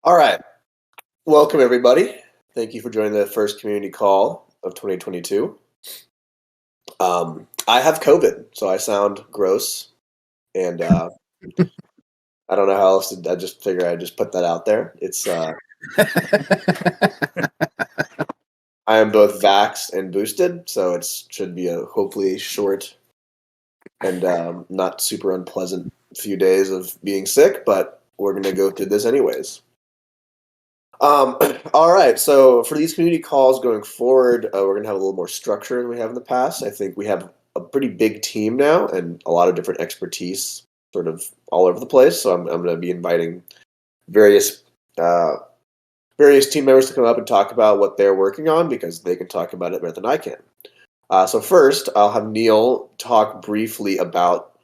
All right. Welcome, everybody. Thank you for joining the first community call of 2022. I have COVID, so I sound gross, and I don't know how else to. I just figure I'd just put that out there. I am both vaxxed and boosted, so it should be a hopefully short and not super unpleasant few days of being sick, but we're going to go through this anyways. All right. So for these community calls going forward, we're going to have a little more structure than we have in the past. I think we have a pretty big team now and a lot of different expertise sort of all over the place. So I'm going to be inviting various uh, various team members to come up and talk about what they're working on because they can talk about it better than I can. So first, I'll have Neil talk briefly about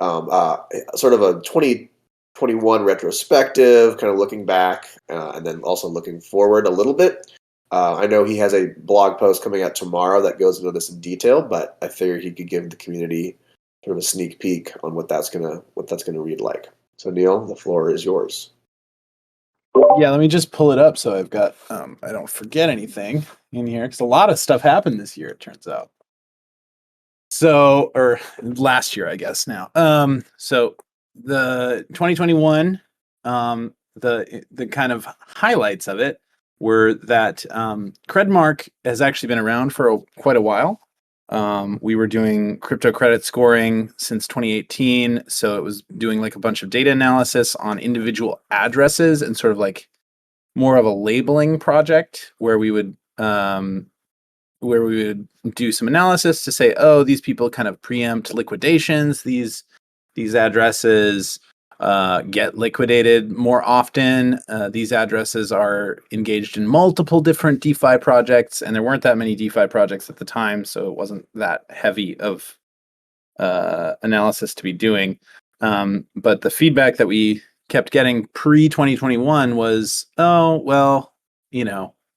sort of a 2021 retrospective, kind of looking back, and then also looking forward a little bit. I know he has a blog post coming out tomorrow that goes into this in detail, but I figured he could give the community sort of a sneak peek on what that's gonna read like. So Neil, the floor is yours. Yeah, let me just pull it up so I've got I don't forget anything in here because a lot of stuff happened this year, it turns out. So, or last year, I guess now. So the 2021, the kind of highlights of it were that Credmark has actually been around for quite a while. We were doing crypto credit scoring since 2018, so it was doing like a bunch of data analysis on individual addresses and sort of like more of a labeling project where we would do some analysis to say, oh, these people kind of preempt liquidations. These addresses get liquidated more often. These addresses are engaged in multiple different DeFi projects, and there weren't that many DeFi projects at the time, so it wasn't that heavy of analysis to be doing. But the feedback that we kept getting pre-2021 was, oh, well,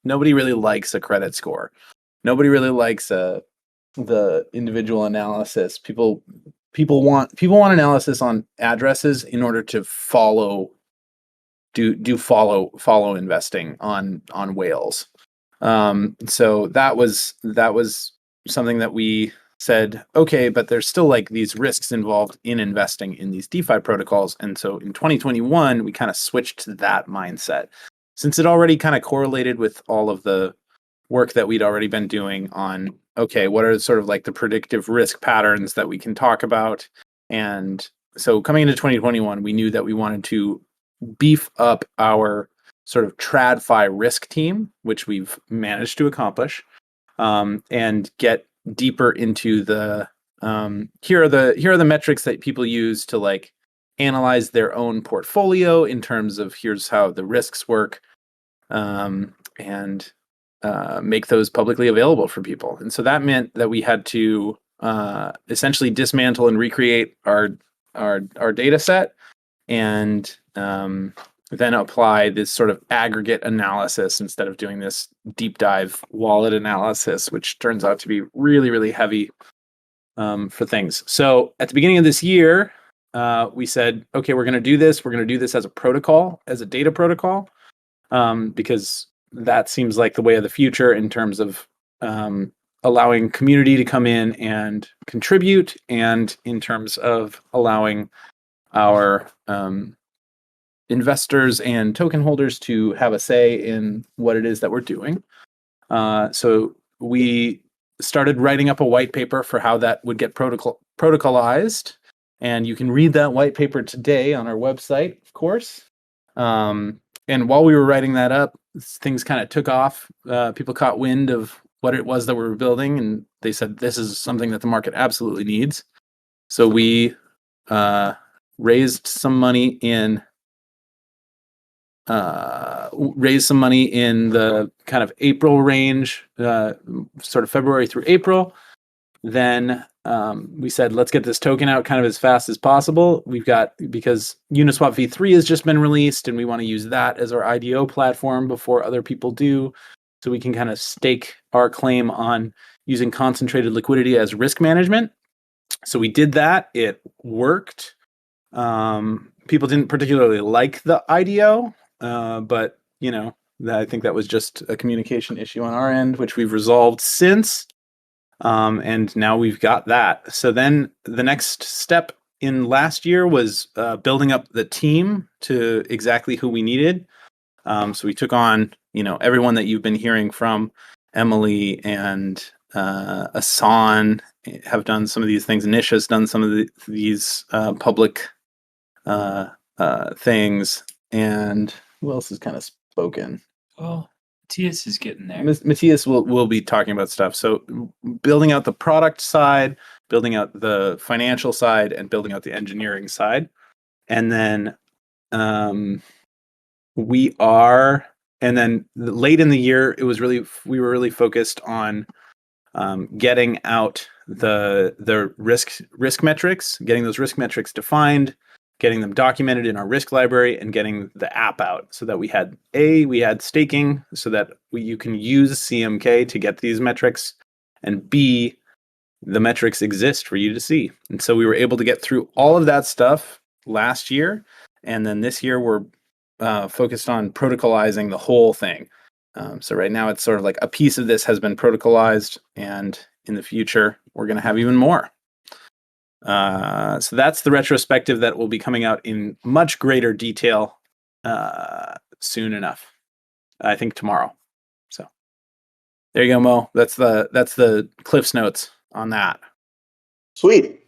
nobody really likes a credit score. Nobody really likes the individual analysis. People want analysis on addresses in order to follow investing on whales. So that was something that we said, okay, but there's still like these risks involved in investing in these DeFi protocols. And so in 2021, we kind of switched to that mindset since it already kind of correlated with all of the work that we'd already been doing on, okay, what are sort of like the predictive risk patterns that we can talk about? And so coming into 2021, we knew that we wanted to beef up our sort of TradFi risk team, which we've managed to accomplish, and get deeper into the here are the metrics that people use to like analyze their own portfolio in terms of here's how the risks work, and make those publicly available for people. And so that meant that we had to essentially dismantle and recreate our data set and then apply this sort of aggregate analysis instead of doing this deep dive wallet analysis, which turns out to be really, really heavy for things. So at the beginning of this year, we said, okay, we're going to do this. We're going to do this as a protocol, as a data protocol, because that seems like the way of the future in terms of allowing community to come in and contribute, and in terms of allowing our investors and token holders to have a say in what it is that we're doing. So we started writing up a white paper for how that would get protocolized. And you can read that white paper today on our website, of course. And while we were writing that up, things kind of took off. People caught wind of what it was that we were building, and they said, this is something that the market absolutely needs. So we raised some money in the kind of April range, sort of February through April. Then we said, let's get this token out kind of as fast as possible. Because Uniswap v3 has just been released, and we want to use that as our IDO platform before other people do, so we can kind of stake our claim on using concentrated liquidity as risk management. So we did that. It worked. People didn't particularly like the IDO. but I think that was just a communication issue on our end, which we've resolved since. And now we've got that. So then the next step in last year was building up the team to exactly who we needed. So we took on, everyone that you've been hearing from. Emily and Asan have done some of these things. Nish has done some of these public things. And who else has kind of spoken? Well, Matthias is getting there. Matthias will be talking about stuff. So building out the product side, building out the financial side, and building out the engineering side. And then late in the year, we were really focused on getting out the risk metrics, getting those risk metrics defined, getting them documented in our risk library, and getting the app out so that we had staking so that you can use CMK to get these metrics, and B, the metrics exist for you to see. And so we were able to get through all of that stuff last year, and then this year we're focused on protocolizing the whole thing. So right now it's sort of like a piece of this has been protocolized, and in the future we're going to have even more. So that's the retrospective that will be coming out in much greater detail soon enough. I think tomorrow. So there you go, Mo. That's the Cliff's Notes on that. Sweet.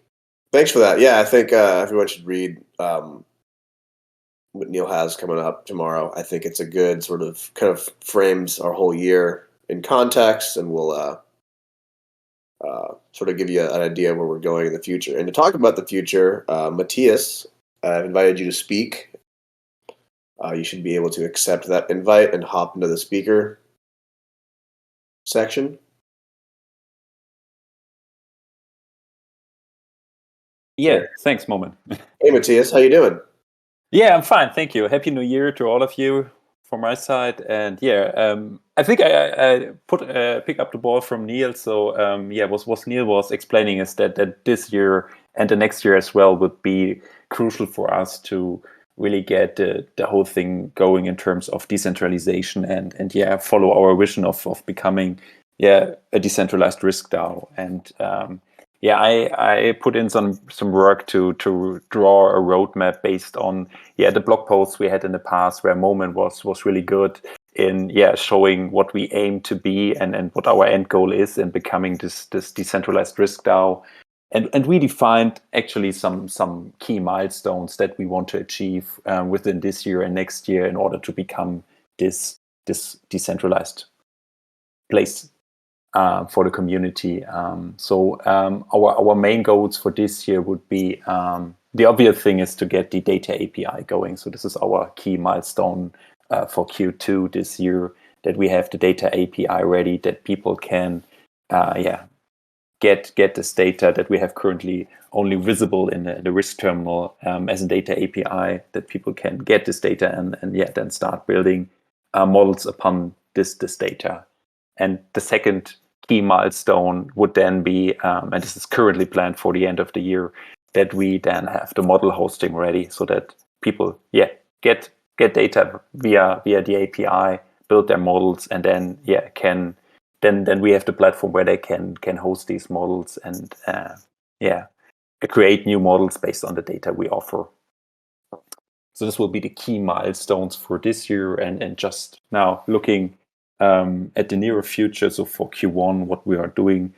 Thanks for that. Yeah, I think everyone should read what Neil has coming up tomorrow. I think it's a good sort of kind of frames our whole year in context, and will sort of give you an idea where we're going in the future. And to talk about the future, Matthias, I've invited you to speak. You should be able to accept that invite and hop into the speaker section. Yeah, thanks, Moment. Hey, Matthias, how you doing? Yeah, I'm fine, thank you. Happy New Year to all of you from my side. And I think I pick up the ball from Neil. So what Neil was explaining is that this year and the next year as well would be crucial for us to really get the whole thing going in terms of decentralization and follow our vision of becoming a decentralized risk DAO. And I put in some work to draw a roadmap based on the blog posts we had in the past, where Moment was really good in showing what we aim to be and what our end goal is in becoming this decentralized risk DAO. And we defined actually some key milestones that we want to achieve within this year and next year in order to become this decentralized place for the community. So our main goals for this year would be, the obvious thing is to get the data API going. So this is our key milestone for Q2 this year, that we have the data API ready, that people can get this data that we have currently only visible in the risk terminal as a data API, that people can get this data and then start building models upon this data. And the second key milestone would then be, and this is currently planned for the end of the year, that we then have the model hosting ready so that people get data via the API, build their models, and then then we have the platform where they can host these models and create new models based on the data we offer. So this will be the key milestones for this year, and just now looking at the nearer future. So for Q1, what we are doing,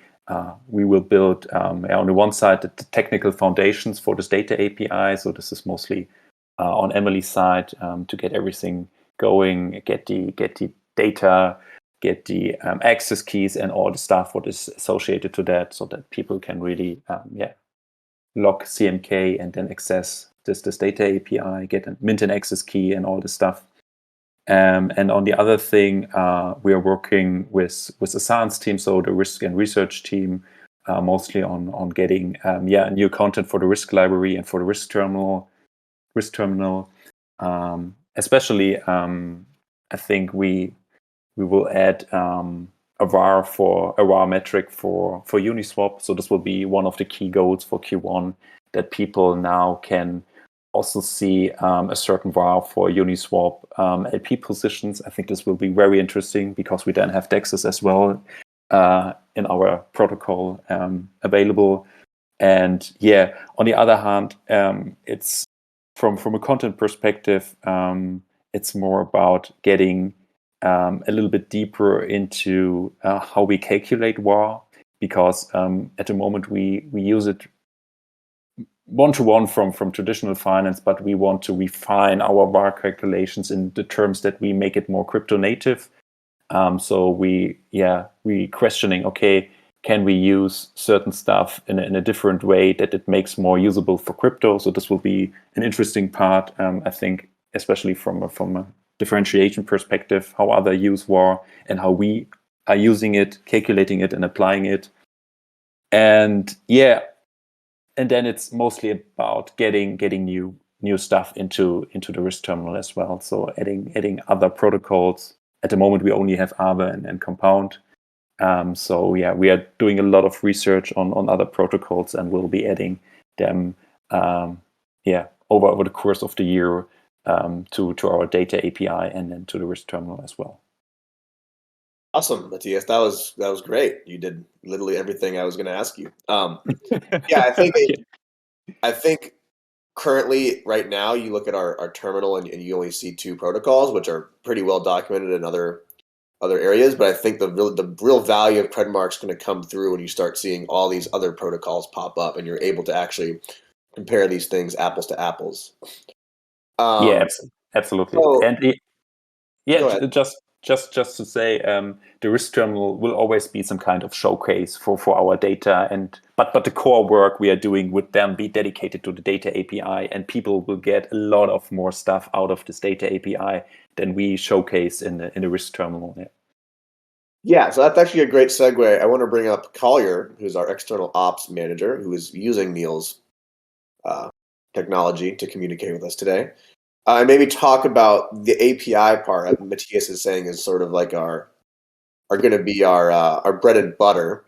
we will build on the one side the technical foundations for this data API. So this is mostly on Emily's side to get everything going, get the data, get the access keys and all the stuff what is associated to that, so that people can really lock CMK and then access this data API, get a mint and access key and all this stuff. And on the other thing, we are working with the science team, so the risk and research team, mostly on getting new content for the risk library and for the risk terminal. Especially, I think we will add a var metric for Uniswap. So this will be one of the key goals for Q1, that people now can also see a certain VAR for Uniswap LP positions. I think this will be very interesting because we then have DEXs as well in our protocol available. And yeah, on the other hand, it's from a content perspective, it's more about getting a little bit deeper into how we calculate VAR, because at the moment we use it one-to-one from traditional finance, but we want to refine our VAR calculations in the terms that we make it more crypto native. So we questioning, okay, can we use certain stuff in a different way that it makes more usable for crypto? So this will be an interesting part, I think, especially from a differentiation perspective, how other use VAR and how we are using it, calculating it, and applying it. And yeah, and then it's mostly about getting new stuff into the risk terminal as well. So adding other protocols. At the moment, we only have Aave and Compound. So yeah, we are doing a lot of research on other protocols, and we'll be adding them over the course of the year to our data API and then to the risk terminal as well. Awesome, Matthias. That was great. You did literally everything I was going to ask you. Yeah, I think currently, right now, you look at our terminal and you only see two protocols, which are pretty well documented in other areas. But I think the real value of Credmark is going to come through when you start seeing all these other protocols pop up, and you're able to actually compare these things apples to apples. Yeah, absolutely. So, And go yeah, ahead. just to say, the risk terminal will always be some kind of showcase for our data, but the core work we are doing would then be dedicated to the data API, and people will get a lot of more stuff out of this data API than we showcase in the risk terminal. Yeah, so that's actually a great segue. I want to bring up Collier, who's our external ops manager, who is using Neil's technology to communicate with us today. And maybe talk about the API part. Matthias is saying is sort of like are going to be our bread and butter.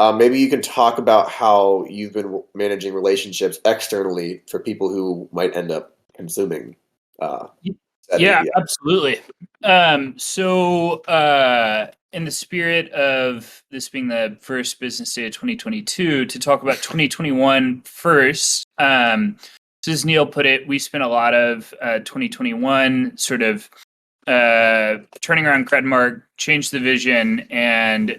Maybe you can talk about how you've been managing relationships externally for people who might end up consuming that Yeah, API. absolutely. In the spirit of this being the first business day of 2022, to talk about 2021 first, so as Neil put it, we spent a lot of 2021 sort of turning around Credmark, changed the vision, and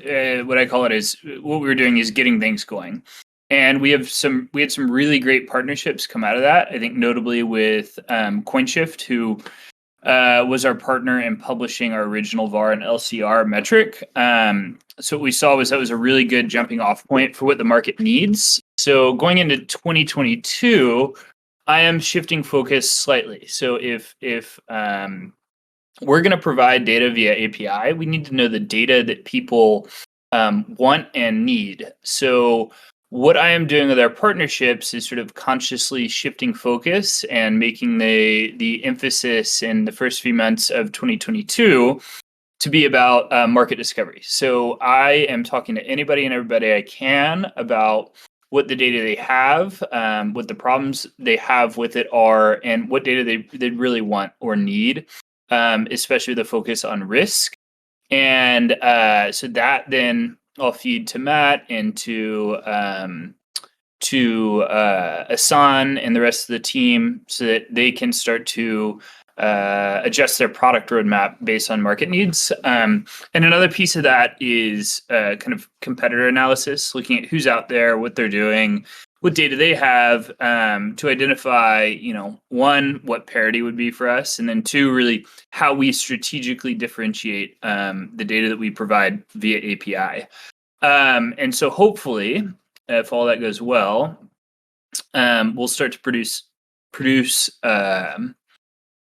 what I call it is what we were doing is getting things going. And we had some really great partnerships come out of that. I think notably with CoinShift, who was our partner in publishing our original VAR and LCR metric. So what we saw was that was a really good jumping off point for what the market needs. So going into 2022, I am shifting focus slightly. So if we're going to provide data via API, we need to know the data that people want and need. So what I am doing with our partnerships is sort of consciously shifting focus and making the emphasis in the first few months of 2022 to be about market discovery. So I am talking to anybody and everybody I can about what the data they have, what the problems they have with it are, and what data they really want or need, especially the focus on risk. And so that then I'll feed to Matt and to Asan and the rest of the team so that they can start to adjust their product roadmap based on market needs. And another piece of that is kind of competitor analysis, looking at who's out there, what they're doing, what data they have, to identify, one, what parity would be for us, and then two, really how we strategically differentiate the data that we provide via API. And so hopefully, if all that goes well, we'll start to produce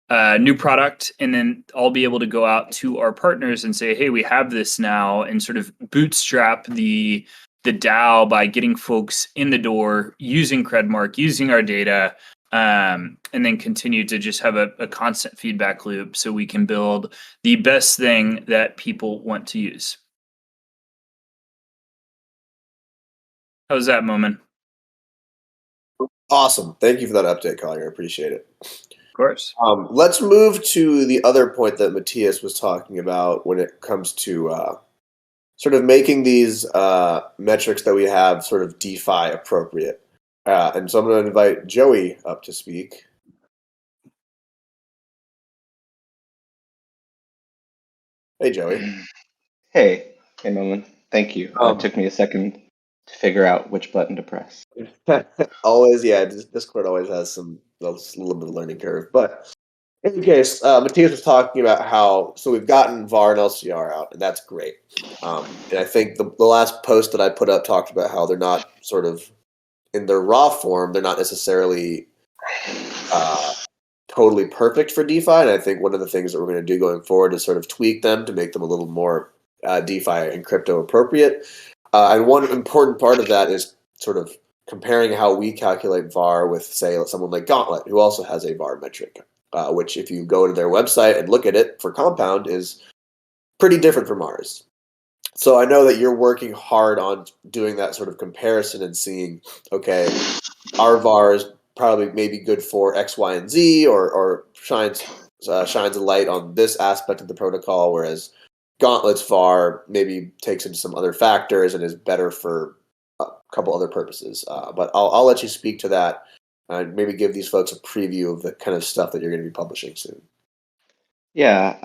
new product, and then I'll be able to go out to our partners and say, hey, we have this now, and sort of bootstrap the DAO by getting folks in the door using Credmark, using our data, and then continue to just have a constant feedback loop so we can build the best thing that people want to use. How's that, Moment? Awesome. Thank you for that update, Collier. I appreciate it. Of course. Let's move to the other point that Matthias was talking about when it comes to sort of making these metrics that we have sort of DeFi appropriate. And so I'm going to invite Joey up to speak. Hey, Joey. Hey, Nolan. Thank you. It took me a second to figure out which button to press. Always, yeah. Discord always has a little bit of learning curve. But in any case, Matthias was talking about how we've gotten VAR and LCR out, and that's great. And I think the last post that I put up talked about how they're not sort of in their raw form. They're not necessarily totally perfect for DeFi. And I think one of the things that we're going to do going forward is sort of tweak them to make them a little more DeFi and crypto appropriate. And one important part of that is sort of comparing how we calculate VAR with, say, someone like Gauntlet, who also has a VAR metric, which if you go to their website and look at it for Compound is pretty different from ours. So I know that you're working hard on doing that sort of comparison and seeing, okay, our VAR is probably maybe good for X, Y, and Z, or shines a light on this aspect of the protocol, whereas Gauntlet's VAR maybe takes into some other factors and is better for a couple other purposes. But I'll let you speak to that and maybe give these folks a preview of the kind of stuff that you're going to be publishing soon. Yeah,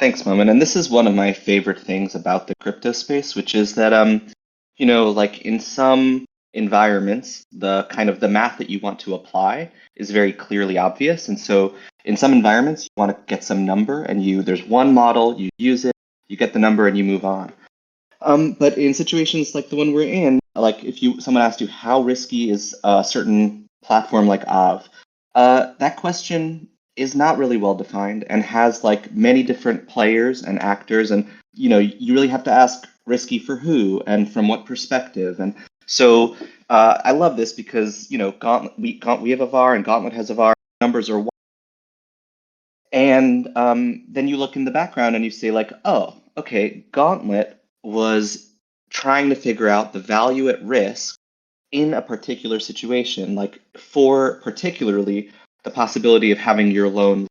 thanks, Moment. And this is one of my favorite things about the crypto space, which is that, like in some environments, the math that you want to apply is very clearly obvious. And so in some environments, you want to get some number and there's one model, you use it, you get the number and you move on. But in situations like the one we're in, like if someone asked you how risky is a certain platform like Aave, that question is not really well defined and has like many different players and actors, and you really have to ask risky for who and from what perspective. And so I love this because Gauntlet, we have a VAR and Gauntlet has a VAR. Numbers are one. And then you look in the background and you say like, oh, okay, Gauntlet was trying to figure out the value at risk in a particular situation, like for particularly the possibility of having your loan.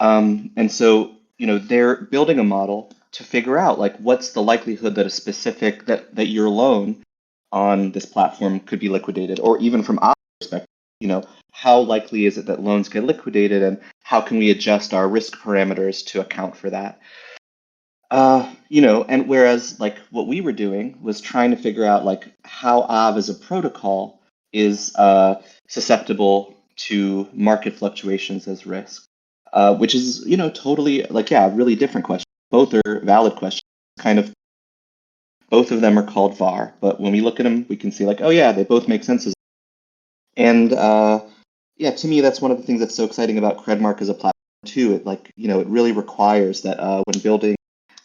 And so, they're building a model to figure out like what's the likelihood that that your loan on this platform could be liquidated, or even from our perspective, how likely is it that loans get liquidated, and how can we adjust our risk parameters to account for that? And whereas like what we were doing was trying to figure out like how Aave as a protocol is susceptible to market fluctuations as risk, which is totally like a really different question. Both are valid questions. Kind of both of them are called VAR, but when we look at them, we can see like, oh yeah, they both make sense. And to me, that's one of the things that's so exciting about Credmark as a platform too. It really requires that when building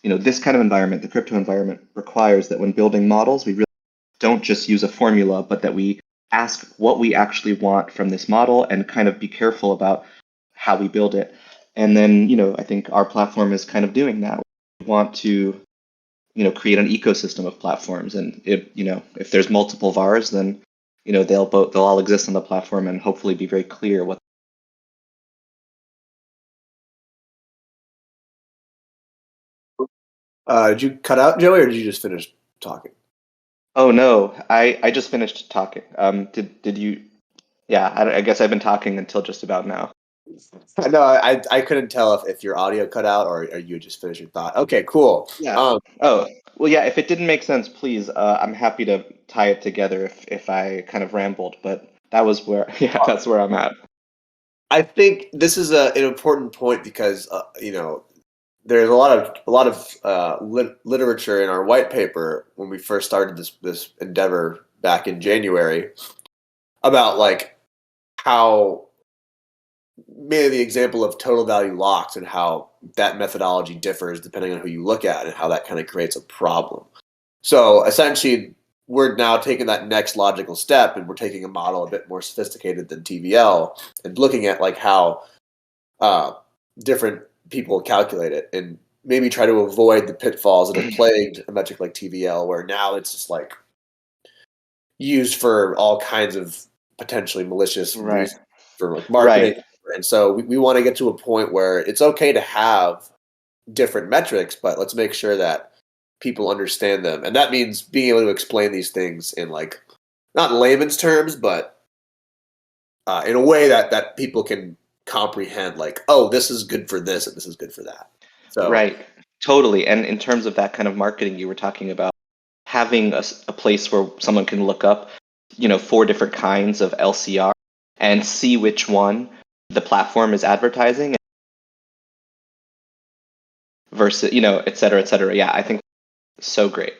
this kind of environment, the crypto environment requires that when building models, we really don't just use a formula, but that we ask what we actually want from this model and kind of be careful about how we build it. And then, I think our platform is kind of doing that. We want to, create an ecosystem of platforms. And if there's multiple VARs, then, they'll all exist on the platform and hopefully be very clear what. Did you cut out, Joey, or did you just finish talking? Oh no, I just finished talking. Did you? Yeah, I guess I've been talking until just about now. No, I couldn't tell if your audio cut out or you just finished your thought. Okay, cool. Yeah. Oh, well, yeah. If it didn't make sense, please, I'm happy to tie it together if I kind of rambled. But that was where, that's where I'm at. I think this is an important point because there's a lot of literature in our white paper when we first started this endeavor back in January about like how made the example of total value locks and how that methodology differs depending on who you look at and how that kind of creates a problem. So essentially, we're now taking that next logical step and we're taking a model a bit more sophisticated than TVL and looking at like how different people calculate it and maybe try to avoid the pitfalls that have plagued a metric like TVL, where now it's just like used for all kinds of potentially malicious Right. reasons for like marketing. Right. And so we want to get to a point where it's okay to have different metrics, but let's make sure that people understand them. And that means being able to explain these things in like not layman's terms, but in a way that people can comprehend, like, oh, this is good for this and this is good for that. So Right. Totally. And in terms of that kind of marketing you were talking about, having a place where someone can look up, 4 different kinds of LCR and see which one the platform is advertising versus, et cetera, et cetera. Yeah, I think so great.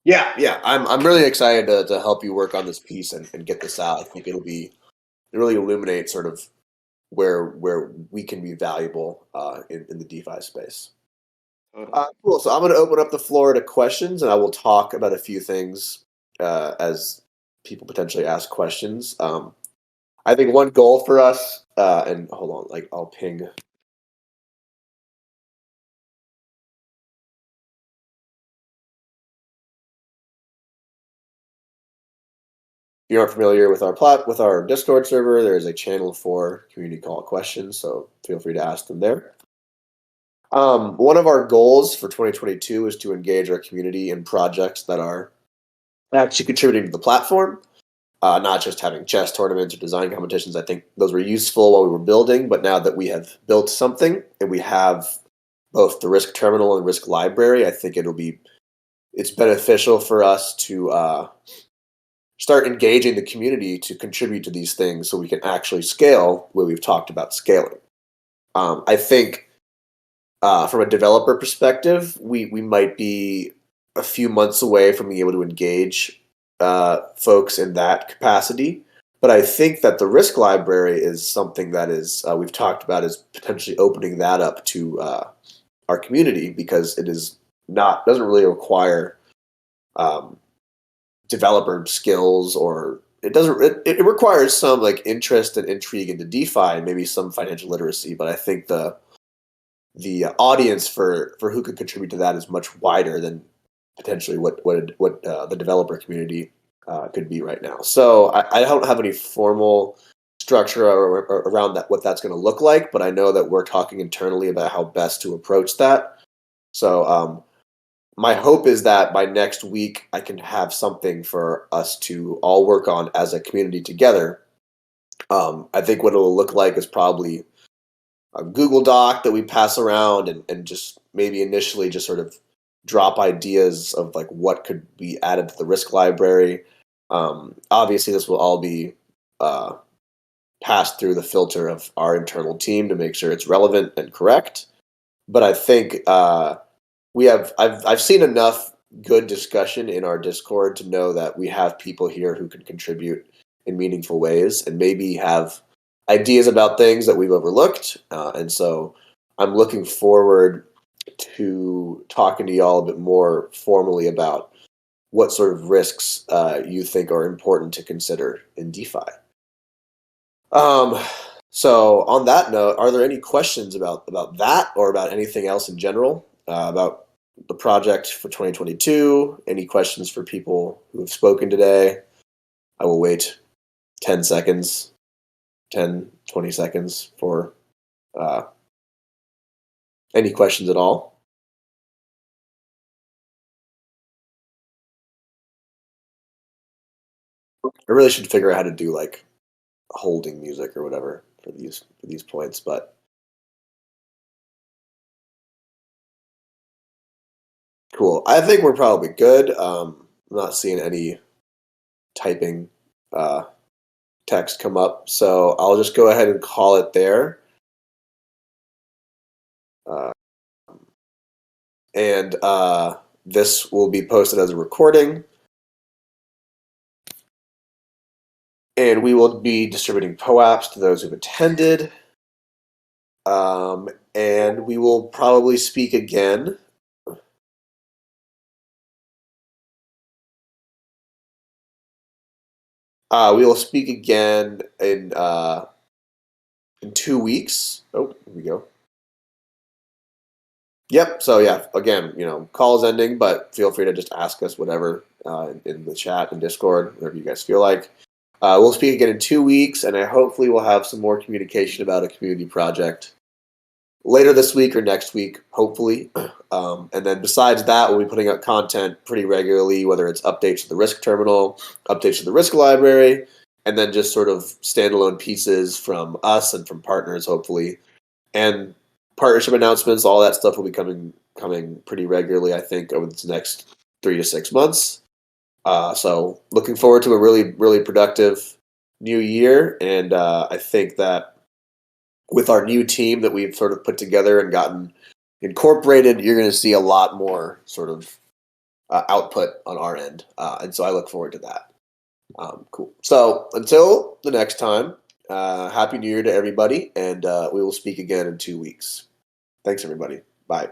yeah, I'm really excited to help you work on this piece and get this out. I think it really illuminate sort of where we can be valuable in the DeFi space. Totally. Cool. So I'm going to open up the floor to questions, and I will talk about a few things as people potentially ask questions. I think one goal for us, and hold on, like I'll ping. If you aren't familiar with with our Discord server, there is a channel for community call questions, so feel free to ask them there. One of our goals for 2022 is to engage our community in projects that are actually contributing to the platform, not just having chess tournaments or design competitions. I think those were useful while we were building, but now that we have built something and we have both the risk terminal and risk library, I think it's beneficial for us to start engaging the community to contribute to these things so we can actually scale where we've talked about scaling. I think from a developer perspective, we might be a few months away from being able to engage folks in that capacity. But I think that the risk library is something that is we've talked about as potentially opening that up to our community, because it is not doesn't really require um, developer skills, or it requires some like interest and intrigue into DeFi and maybe some financial literacy. But I think the audience for who could contribute to that is much wider than potentially what the developer community could be right now. So I don't have any formal structure around that, what that's going to look like, but I know that we're talking internally about how best to approach that. So my hope is that by next week I can have something for us to all work on as a community together. I think what it'll look like is probably a Google Doc that we pass around, and just maybe initially just sort of drop ideas of like what could be added to the risk library. Obviously, this will all be passed through the filter of our internal team to make sure it's relevant and correct. But I think I've seen enough good discussion in our Discord to know that we have people here who can contribute in meaningful ways and maybe have ideas about things that we've overlooked. And so I'm looking forward to talking to y'all a bit more formally about what sort of risks you think are important to consider in DeFi. So on that note, are there any questions about that or about anything else in general about the project for 2022? Any questions for people who have spoken today? I will wait 10 seconds, 10, 20 seconds for any questions at all. I really should figure out how to do like holding music or whatever for these points, but cool. I think we're probably good. I'm not seeing any typing text come up, so I'll just go ahead and call it there. Uh, and this will be posted as a recording, and we will be distributing POAPs to those who've attended. And we will probably speak again. We will speak again in 2 weeks. Oh, here we go. Yep. So yeah, again, call is ending, but feel free to just ask us whatever in the chat and Discord, whatever you guys feel like. We'll speak again in 2 weeks, and I hopefully will have some more communication about a community project later this week or next week, hopefully. And then besides that, we'll be putting out content pretty regularly, whether it's updates to the risk terminal, updates to the risk library, and then just sort of standalone pieces from us and from partners, hopefully. And partnership announcements, all that stuff will be coming pretty regularly, I think, over the next 3 to 6 months. So looking forward to a really, really productive new year. And I think that with our new team that we've sort of put together and gotten incorporated, you're going to see a lot more sort of output on our end. And so I look forward to that. Cool. So until the next time, Happy New Year to everybody, and we will speak again in 2 weeks. Thanks, everybody. Bye.